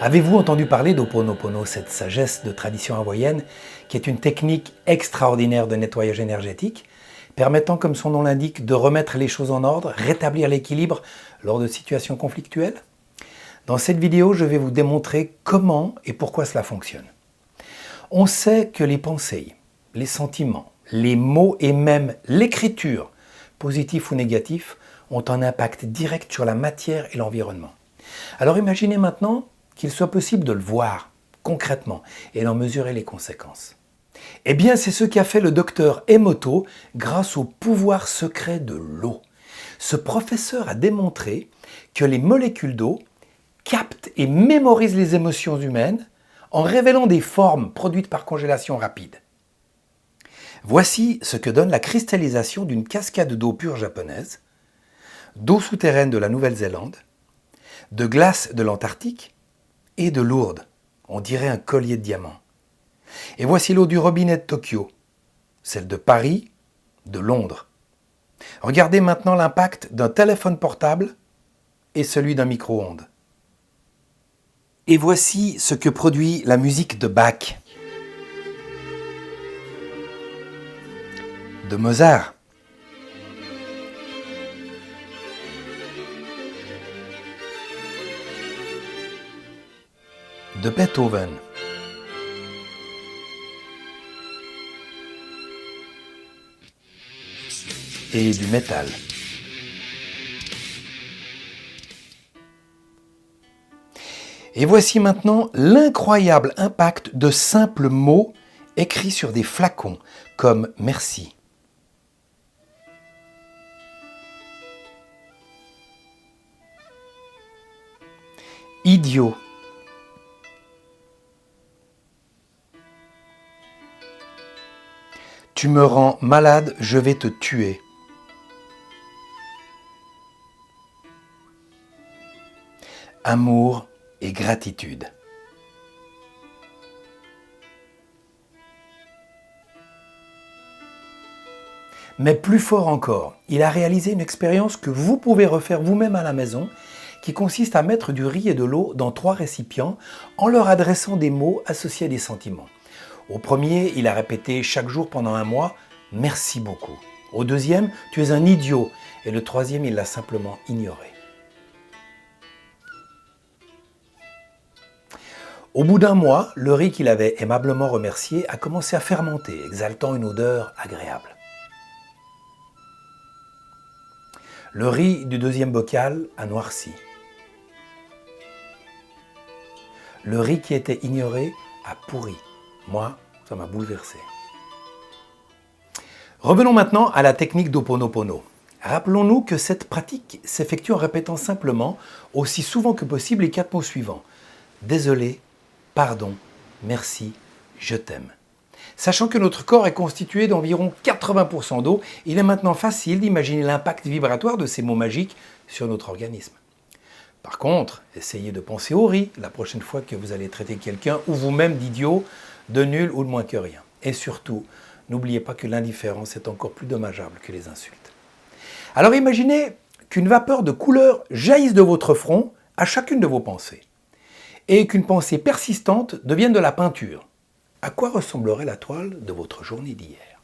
Avez-vous entendu parler d'Ho'oponopono, cette sagesse de tradition hawaïenne, qui est une technique extraordinaire de nettoyage énergétique, permettant, comme son nom l'indique, de remettre les choses en ordre, rétablir l'équilibre lors de situations conflictuelles? Dans cette vidéo, je vais vous démontrer comment et pourquoi cela fonctionne. On sait que les pensées, les sentiments, les mots et même l'écriture, positifs ou négatifs, ont un impact direct sur la matière et l'environnement. Alors imaginez maintenant qu'il soit possible de le voir concrètement et d'en mesurer les conséquences. Eh bien, c'est ce qu'a fait le docteur Emoto grâce au pouvoir secret de l'eau. Ce professeur a démontré que les molécules d'eau captent et mémorisent les émotions humaines en révélant des formes produites par congélation rapide. Voici ce que donne la cristallisation d'une cascade d'eau pure japonaise, d'eau souterraine de la Nouvelle-Zélande, de glace de l'Antarctique et de Lourdes. On dirait un collier de diamants. Et voici l'eau du robinet de Tokyo, celle de Paris, de Londres. Regardez maintenant l'impact d'un téléphone portable et celui d'un micro-ondes. Et voici ce que produit la musique de Bach, de Mozart, de Beethoven, et du métal. Et voici maintenant l'incroyable impact de simples mots écrits sur des flacons, comme merci. Idiot. Tu me rends malade, je vais te tuer. Amour et gratitude. Mais plus fort encore, il a réalisé une expérience que vous pouvez refaire vous-même à la maison, qui consiste à mettre du riz et de l'eau dans 3 récipients en leur adressant des mots associés à des sentiments. Au premier, il a répété chaque jour pendant 1 mois « Merci beaucoup ». Au deuxième, « Tu es un idiot ». Et le troisième, il l'a simplement ignoré. Au bout d'1 mois, le riz qu'il avait aimablement remercié a commencé à fermenter, exaltant une odeur agréable. Le riz du deuxième bocal a noirci. Le riz qui était ignoré a pourri. Moi, ça m'a bouleversé. Revenons maintenant à la technique d'Ho'oponopono. Rappelons-nous que cette pratique s'effectue en répétant simplement, aussi souvent que possible, les 4 mots suivants. Désolé, pardon, merci, je t'aime. Sachant que notre corps est constitué d'environ 80% d'eau, il est maintenant facile d'imaginer l'impact vibratoire de ces mots magiques sur notre organisme. Par contre, essayez de penser au riz la prochaine fois que vous allez traiter quelqu'un ou vous-même d'idiot, de nul ou de moins que rien. Et surtout, n'oubliez pas que l'indifférence est encore plus dommageable que les insultes. Alors imaginez qu'une vapeur de couleur jaillisse de votre front à chacune de vos pensées et qu'une pensée persistante devienne de la peinture. À quoi ressemblerait la toile de votre journée d'hier ?